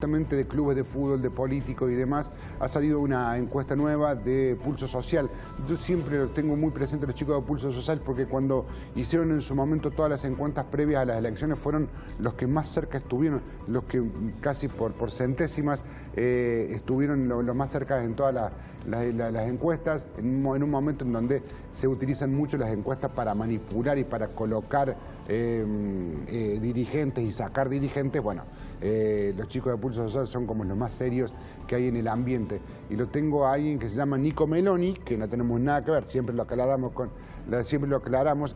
justamente de clubes de fútbol, de políticos y demás, ha salido una encuesta nueva de Pulso Social. Yo siempre lo tengo muy presente a los chicos de Pulso Social porque cuando hicieron en su momento todas las encuestas previas a las elecciones fueron los que más cerca estuvieron, los que casi por centésimas estuvieron lo más cerca en todas las encuestas, en un momento en donde se utilizan mucho las encuestas para manipular y para colocar dirigentes y sacar dirigentes. Bueno, los chicos de Pulso Social son como los más serios que hay en el ambiente. Y lo tengo a alguien que se llama Nico Meloni, que no tenemos nada que ver, siempre lo aclaramos,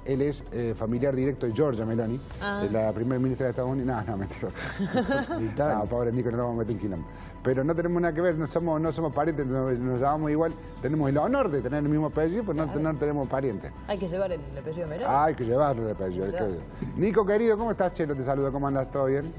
él es familiar directo de Giorgia Meloni, de la primera ministra de Estados Unidos. No, mentira. No, pobre Nico, no lo vamos a meter en quilombo. Pero no tenemos nada que ver, no somos parientes, nos llamamos igual, tenemos el honor de tener el mismo apellido, pero no tenemos parientes. Hay que llevar el apellido Meloni. Hay que llevarlo el apellido. Nico, querido, ¿cómo estás, Chelo? Te saludo, ¿cómo andas? ¿Todo bien?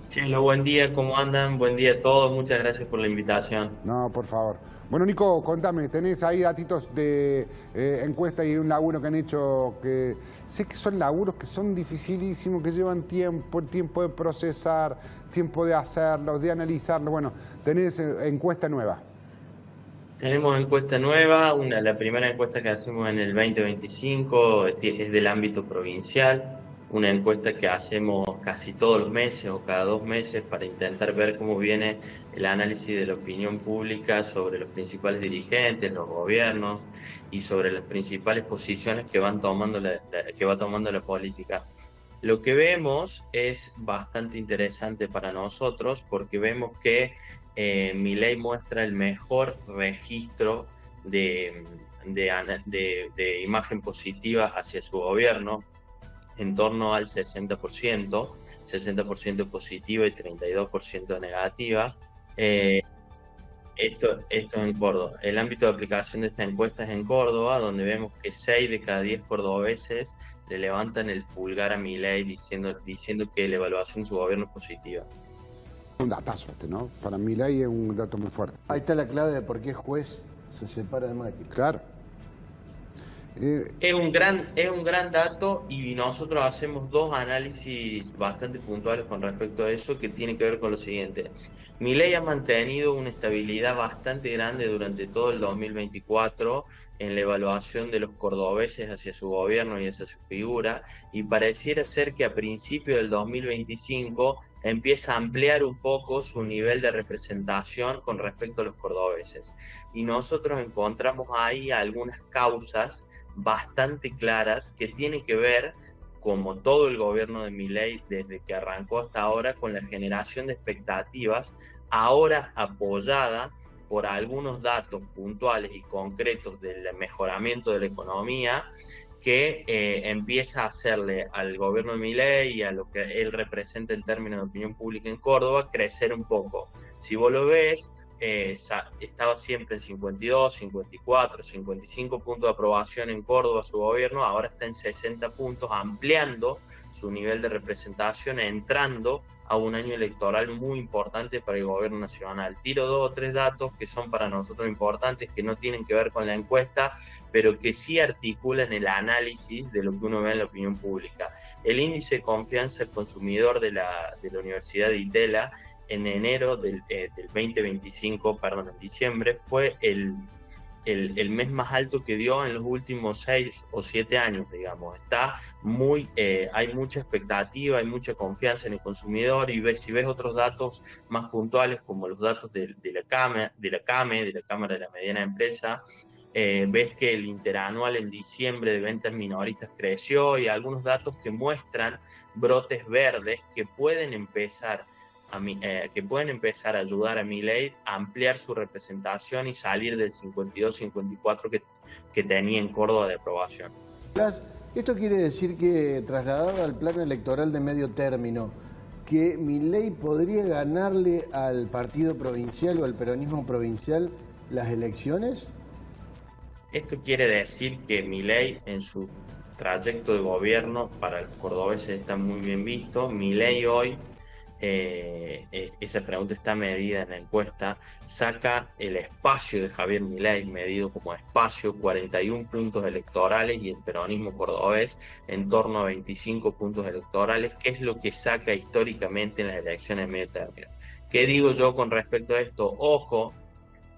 Chelo, buen día, ¿cómo andan? Buen día a todos, muchas gracias por la invitación. No, por favor. Bueno, Nico, contame, tenés ahí datitos de encuesta y un laburo que han hecho, que sé que son laburos que son dificilísimos, que llevan tiempo, el tiempo de procesar, tiempo de hacerlos, de analizarlo. Bueno, tenés encuesta nueva. Tenemos encuesta nueva, la primera encuesta que hacemos en el 2025 es del ámbito provincial, una encuesta que hacemos casi todos los meses o cada 2 meses para intentar ver cómo viene el análisis de la opinión pública sobre los principales dirigentes, los gobiernos y sobre las principales posiciones que va tomando la política. Lo que vemos es bastante interesante para nosotros porque vemos que Milei muestra el mejor registro de imagen positiva hacia su gobierno, en torno al 60% positiva y 32% negativa. Esto es en Córdoba. El ámbito de aplicación de esta encuesta es en Córdoba, donde vemos que 6 de cada 10 cordobeses le levantan el pulgar a Milei diciendo que la evaluación de su gobierno es positiva. Un datazo ¿no? Para Milei es un dato muy fuerte. Ahí está la clave de por qué juez se separa de Macri. Claro. Es un gran dato y nosotros hacemos 2 análisis bastante puntuales con respecto a eso que tiene que ver con lo siguiente. Milei ha mantenido una estabilidad bastante grande durante todo el 2024 en la evaluación de los cordobeses hacia su gobierno y hacia su figura, y pareciera ser que a principios del 2025 empieza a ampliar un poco su nivel de representación con respecto a los cordobeses. Y nosotros encontramos ahí algunas causas bastante claras que tienen que ver, como todo el gobierno de Milei desde que arrancó hasta ahora, con la generación de expectativas, ahora apoyada por algunos datos puntuales y concretos del mejoramiento de la economía, que empieza a hacerle al gobierno de Milei y a lo que él representa en términos de opinión pública en Córdoba crecer un poco. Si vos lo ves, estaba siempre en 52, 54, 55 puntos de aprobación en Córdoba su gobierno, ahora está en 60 puntos, ampliando su nivel de representación, entrando a un año electoral muy importante para el gobierno nacional. Tiro 2 o 3 datos que son para nosotros importantes, que no tienen que ver con la encuesta, pero que sí articulan el análisis de lo que uno ve en la opinión pública. El índice de confianza del consumidor de la Universidad de Itela en enero del 2025, perdón, en diciembre, fue el mes más alto que dio en los últimos 6 o 7 años, digamos. Hay mucha expectativa, hay mucha confianza en el consumidor, y si ves otros datos más puntuales, como los datos de la Cámara de la Mediana Empresa, ves que el interanual en diciembre de ventas minoristas creció, y algunos datos que muestran brotes verdes que pueden empezar a ayudar a Milei a ampliar su representación y salir del 52-54 que tenía en Córdoba de aprobación. Esto quiere decir que, trasladado al plan electoral de medio término, que Milei podría ganarle al partido provincial o al peronismo provincial las elecciones. Esto quiere decir que Milei, en su trayecto de gobierno, para los cordobeses está muy bien visto. Milei hoy, esa pregunta está medida en la encuesta, saca el espacio de Javier Milei medido como espacio, 41 puntos electorales, y el peronismo cordobés en torno a 25 puntos electorales, que es lo que saca históricamente en las elecciones de medio término. ¿Qué digo yo con respecto a esto? Ojo,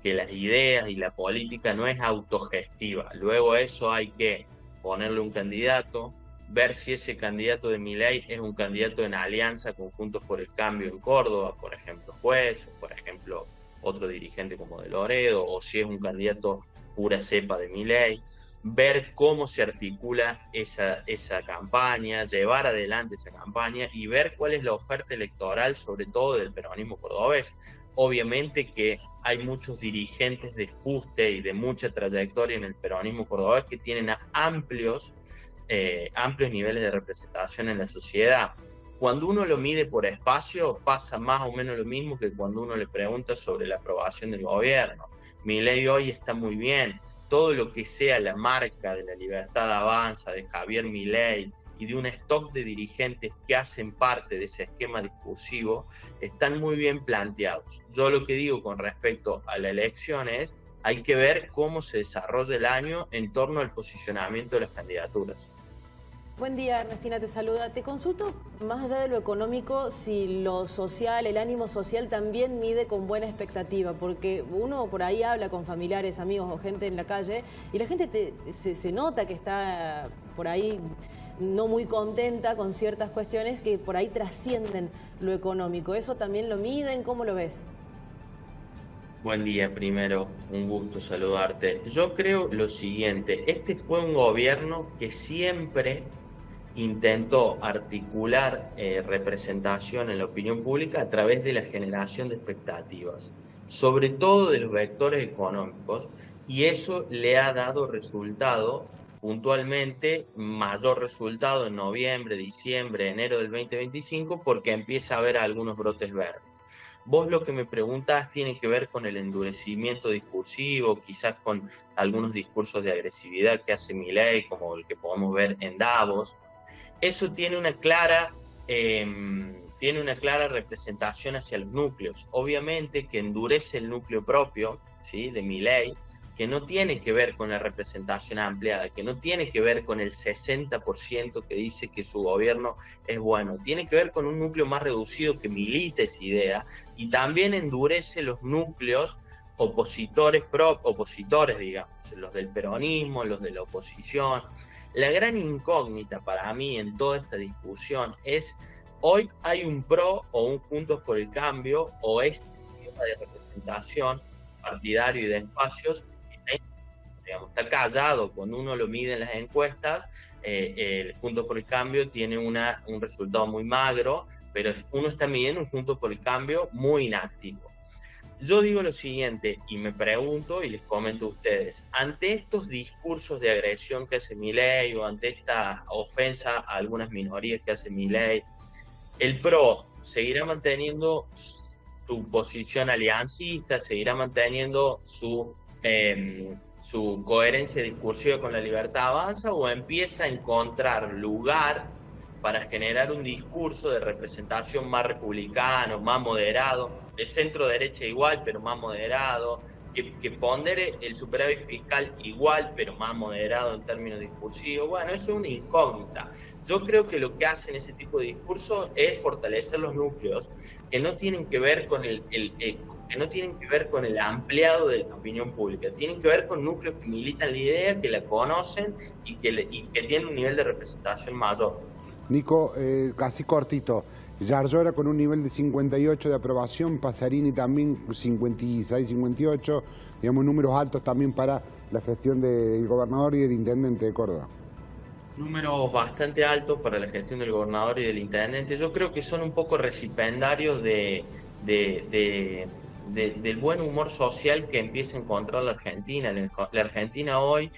que las ideas y la política no es autogestiva. Luego a eso hay que ponerle un candidato, ver si ese candidato de Milei es un candidato en alianza con Juntos por el Cambio en Córdoba, por ejemplo, Juez, o por ejemplo, otro dirigente como de Loredo, o si es un candidato pura cepa de Milei, ver cómo se articula esa campaña, llevar adelante esa campaña y ver cuál es la oferta electoral, sobre todo del peronismo cordobés. Obviamente que hay muchos dirigentes de fuste y de mucha trayectoria en el peronismo cordobés que tienen amplios niveles de representación en la sociedad. Cuando uno lo mide por espacio, pasa más o menos lo mismo que cuando uno le pregunta sobre la aprobación del gobierno. Milei hoy está muy bien. Todo lo que sea la marca de la Libertad Avanza, de Javier Milei y de un stock de dirigentes que hacen parte de ese esquema discursivo, están muy bien planteados. Yo lo que digo con respecto a la elección es, hay que ver cómo se desarrolla el año en torno al posicionamiento de las candidaturas. Buen día, Ernestina, te saluda. Te consulto, más allá de lo económico, si lo social, el ánimo social también mide con buena expectativa, porque uno por ahí habla con familiares, amigos o gente en la calle, y la gente se nota que está por ahí no muy contenta con ciertas cuestiones que por ahí trascienden lo económico. ¿Eso también lo miden? ¿Cómo lo ves? Buen día, primero, un gusto saludarte. Yo creo lo siguiente, este fue un gobierno que siempre intentó articular representación en la opinión pública a través de la generación de expectativas, sobre todo de los vectores económicos, y eso le ha dado resultado, puntualmente mayor resultado en noviembre, diciembre, enero del 2025, porque empieza a haber algunos brotes verdes. Vos lo que me preguntás tiene que ver con el endurecimiento discursivo, quizás con algunos discursos de agresividad que hace Milei, como el que podemos ver en Davos. Eso tiene una clara representación hacia los núcleos. Obviamente que endurece el núcleo propio, ¿sí?, de Milei, que no tiene que ver con la representación ampliada, que no tiene que ver con el 60% que dice que su gobierno es bueno, tiene que ver con un núcleo más reducido que milita esa idea, y también endurece los núcleos opositores, digamos, los del peronismo, los de la oposición. La gran incógnita para mí en toda esta discusión es, hoy hay un PRO o un Juntos por el Cambio, o este sistema de representación partidario y de espacios, está callado. Cuando uno lo mide en las encuestas, el Juntos por el Cambio tiene un resultado muy magro, pero uno está midiendo un Juntos por el Cambio muy inactivo. Yo digo lo siguiente, y me pregunto y les comento a ustedes, ante estos discursos de agresión que hace Milei, o ante esta ofensa a algunas minorías que hace Milei, el PRO seguirá manteniendo su posición aliancista, seguirá manteniendo su coherencia discursiva con la Libertad Avanza, o empieza a encontrar lugar para generar un discurso de representación más republicano, más moderado, de centro derecha igual, pero más moderado, que pondere el superávit fiscal igual, pero más moderado en términos discursivos. Bueno, eso es una incógnita. Yo creo que lo que hacen ese tipo de discursos es fortalecer los núcleos que no tienen que ver con el ampliado de la opinión pública, tienen que ver con núcleos que militan la idea, que la conocen y que tienen un nivel de representación mayor. Nico, casi cortito, Yarlora con un nivel de 58 de aprobación, Pasarini también 56, 58, digamos números altos también para la gestión del gobernador y del intendente de Córdoba. Números bastante altos para la gestión del gobernador y del intendente. Yo creo que son un poco recipendarios del buen humor social que empieza a encontrar la Argentina. La Argentina hoy,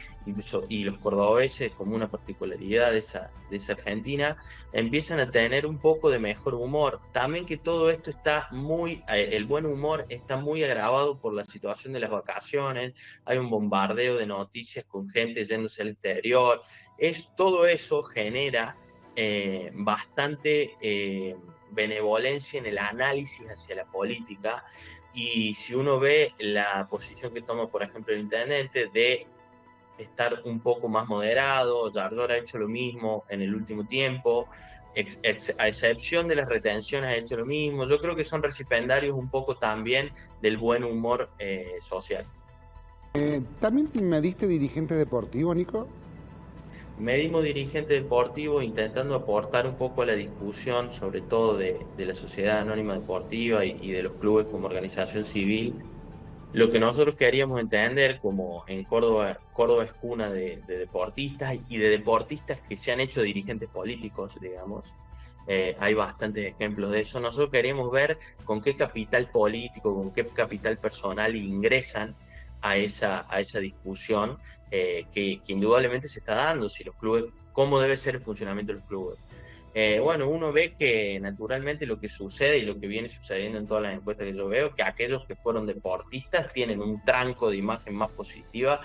y los cordobeses, como una particularidad de esa Argentina, empiezan a tener un poco de mejor humor. También que todo esto está el buen humor está muy agravado por la situación de las vacaciones. Hay un bombardeo de noticias con gente yéndose al exterior. Todo eso genera bastante benevolencia en el análisis hacia la política. Y si uno ve la posición que toma, por ejemplo, el intendente de estar un poco más moderado, Yarlora ha hecho lo mismo en el último tiempo, a excepción de las retenciones, ha hecho lo mismo. Yo creo que son recipiendarios un poco también del buen humor social. ¿También me diste dirigente deportivo, Nico? Me dimos dirigente deportivo intentando aportar un poco a la discusión, sobre todo de la Sociedad Anónima Deportiva y de los clubes como organización civil. Lo que nosotros queríamos entender, como en Córdoba es cuna de deportistas y de deportistas que se han hecho dirigentes políticos, digamos. Hay bastantes ejemplos de eso. Nosotros queríamos ver con qué capital político, con qué capital personal ingresan a esa discusión que indudablemente se está dando, si los clubes, cómo debe ser el funcionamiento de los clubes. Bueno, uno ve que naturalmente lo que sucede y lo que viene sucediendo en todas las encuestas que yo veo, que aquellos que fueron deportistas tienen un tranco de imagen más positiva,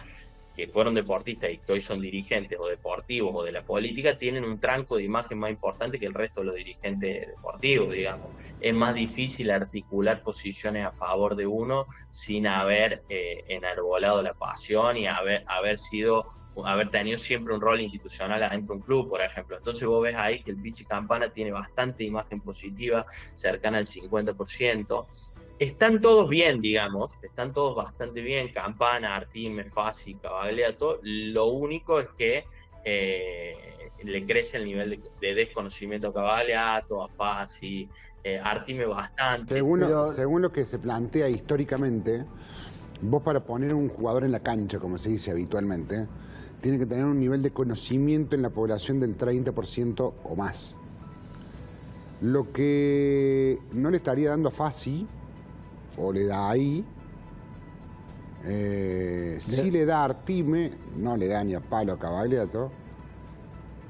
que fueron deportistas y que hoy son dirigentes o deportivos o de la política, tienen un tranco de imagen más importante que el resto de los dirigentes deportivos, digamos. Es más difícil articular posiciones a favor de uno sin haber enarbolado la pasión y haber tenido siempre un rol institucional adentro de un club, por ejemplo. Entonces vos ves ahí que el Pichi Campana tiene bastante imagen positiva, cercana al 50%. Están todos bien, digamos, están todos bastante bien, Campana, Artime, Fassi, Cavagliato. Lo único es que le crece el nivel de desconocimiento a Cavagliato, a Fassi, Artime bastante. Según lo que se plantea históricamente, vos para poner un jugador en la cancha, como se dice habitualmente, tiene que tener un nivel de conocimiento en la población del 30% o más. Lo que no le estaría dando a Fassi, o le da ahí, sí le da a Artime, no le da ni a palo a Cavagliato,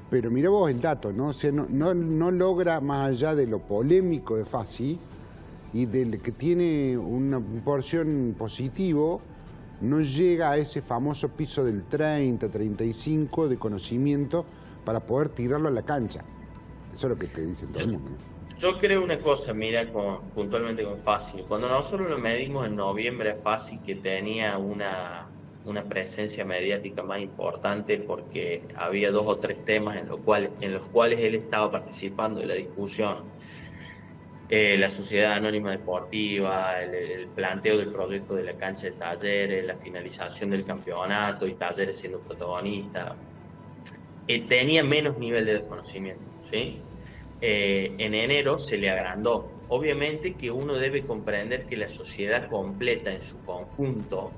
pero mira vos el dato, ¿no? O sea, no logra, más allá de lo polémico de Fassi y del que tiene una porción positivo, no llega a ese famoso piso del 30, 35 de conocimiento para poder tirarlo a la cancha. Eso es lo que te dice todo el mundo, ¿no? Yo creo una cosa, mira, puntualmente con Fassi. Cuando nosotros lo medimos en noviembre a Fassi, que tenía una presencia mediática más importante porque había 2 o 3 temas en los cuales él estaba participando de la discusión. La Sociedad Anónima Deportiva, el planteo del proyecto de la cancha de Talleres, la finalización del campeonato y Talleres siendo protagonista. Tenía menos nivel de desconocimiento, ¿sí? En enero se le agrandó. Obviamente que uno debe comprender que la sociedad completa en su conjunto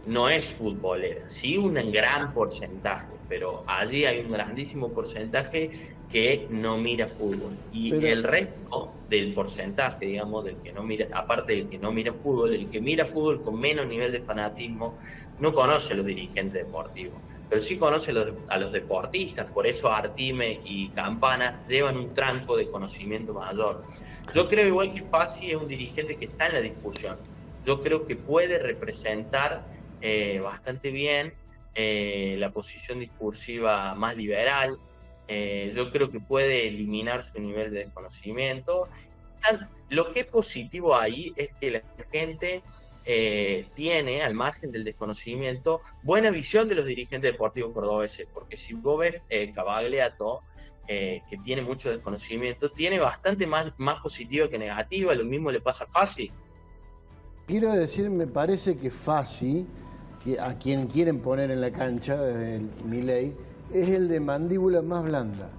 no es futbolera, sí un gran porcentaje, pero allí hay un grandísimo porcentaje que no mira fútbol. Y el resto del porcentaje, digamos, del que no mira, aparte del que no mira fútbol, el que mira fútbol con menos nivel de fanatismo, no conoce a los dirigentes deportivos, pero sí conoce a los deportistas. Por eso Artime y Campana llevan un tranco de conocimiento mayor. Yo creo igual que Fassi es un dirigente que está en la discusión. Yo creo que puede representar bastante bien la posición discursiva más liberal. Yo creo que puede eliminar su nivel de desconocimiento. Lo que es positivo ahí es que la gente tiene, al margen del desconocimiento, buena visión de los dirigentes deportivos cordobeses, porque si vos ves Cavagliato, que tiene mucho desconocimiento, tiene bastante más positiva que negativa. Lo mismo le pasa a Fassi. Quiero decir, me parece que Fassi, a quien quieren poner en la cancha desde Milei, es el de mandíbula más blanda.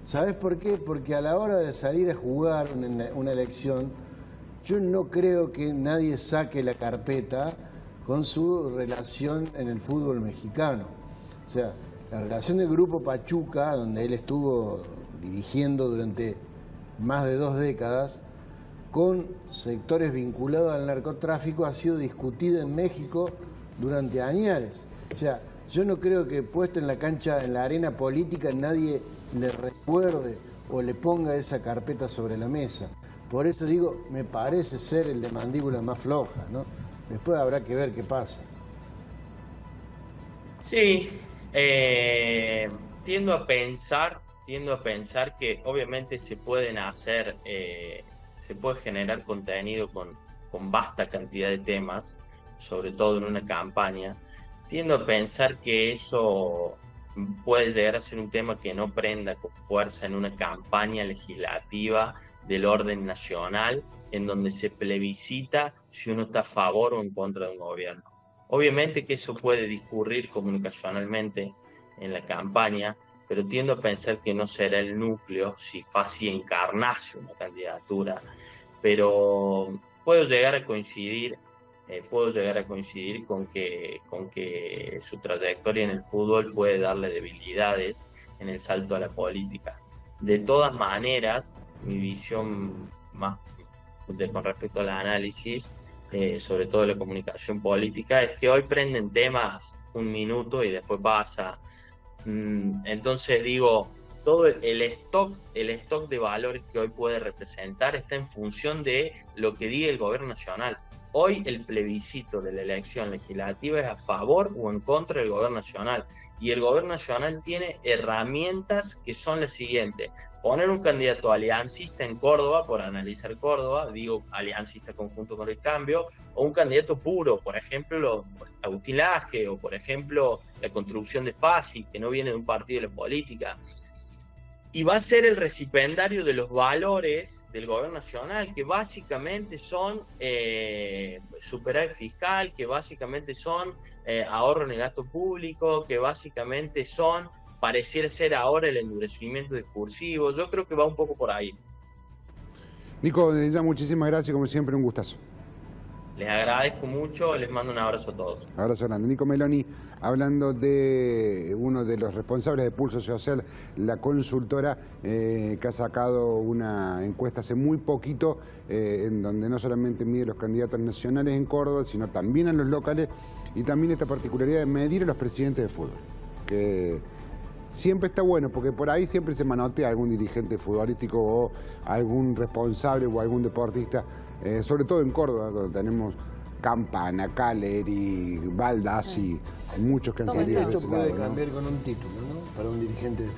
¿Sabes por qué? Porque a la hora de salir a jugar una elección, yo no creo que nadie saque la carpeta con su relación en el fútbol mexicano. O sea, la relación del Grupo Pachuca, donde él estuvo dirigiendo durante más de 2 décadas, con sectores vinculados al narcotráfico, ha sido discutida en México durante años. O sea, yo no creo que puesto en la cancha, en la arena política, nadie le recuerde o le ponga esa carpeta sobre la mesa. Por eso digo, me parece ser el de mandíbula más floja, ¿no? Después habrá que ver qué pasa. Sí, tiendo a pensar que obviamente se pueden hacer, se puede generar contenido con vasta cantidad de temas, sobre todo en una campaña. Tiendo a pensar que eso puede llegar a ser un tema que no prenda con fuerza en una campaña legislativa del orden nacional, en donde se plebiscita si uno está a favor o en contra de un gobierno. Obviamente que eso puede discurrir comunicacionalmente en la campaña, pero tiendo a pensar que no será el núcleo si fácil encarnase una candidatura, pero puedo llegar a coincidir con que su trayectoria en el fútbol puede darle debilidades en el salto a la política. De todas maneras, mi visión más con respecto al análisis, sobre todo la comunicación política, es que hoy prenden temas un minuto y después pasa. Entonces digo, todo el stock de valores que hoy puede representar está en función de lo que diga el gobierno nacional. Hoy el plebiscito de la elección legislativa es a favor o en contra del gobierno nacional. Y el gobierno nacional tiene herramientas que son las siguientes. Poner un candidato aliancista en Córdoba, por analizar Córdoba, digo aliancista conjunto con el cambio, o un candidato puro, por ejemplo, Agustín Laje, o por ejemplo, la construcción de Fácil, que no viene de un partido de la política. Y va a ser el recipendario de los valores del gobierno nacional, que básicamente son superávit fiscal, que básicamente son ahorro en el gasto público, que básicamente son, pareciera ser ahora, el endurecimiento discursivo. Yo creo que va un poco por ahí. Nico, ya muchísimas gracias, como siempre, un gustazo. Les agradezco mucho, les mando un abrazo a todos. Abrazo grande. Nico Meloni, hablando de uno de los responsables de Pulso Social, la consultora que ha sacado una encuesta hace muy poquito, en donde no solamente mide los candidatos nacionales en Córdoba, sino también a los locales, y también esta particularidad de medir a los presidentes de fútbol, que siempre está bueno, porque por ahí siempre se manotea algún dirigente futbolístico o algún responsable o algún deportista, sobre todo en Córdoba, donde tenemos Campana, Caleri, Baldassi, muchos que han salido de Esto ese puede lado, ¿no? cambiar con un título, ¿no? Para un dirigente de fútbol.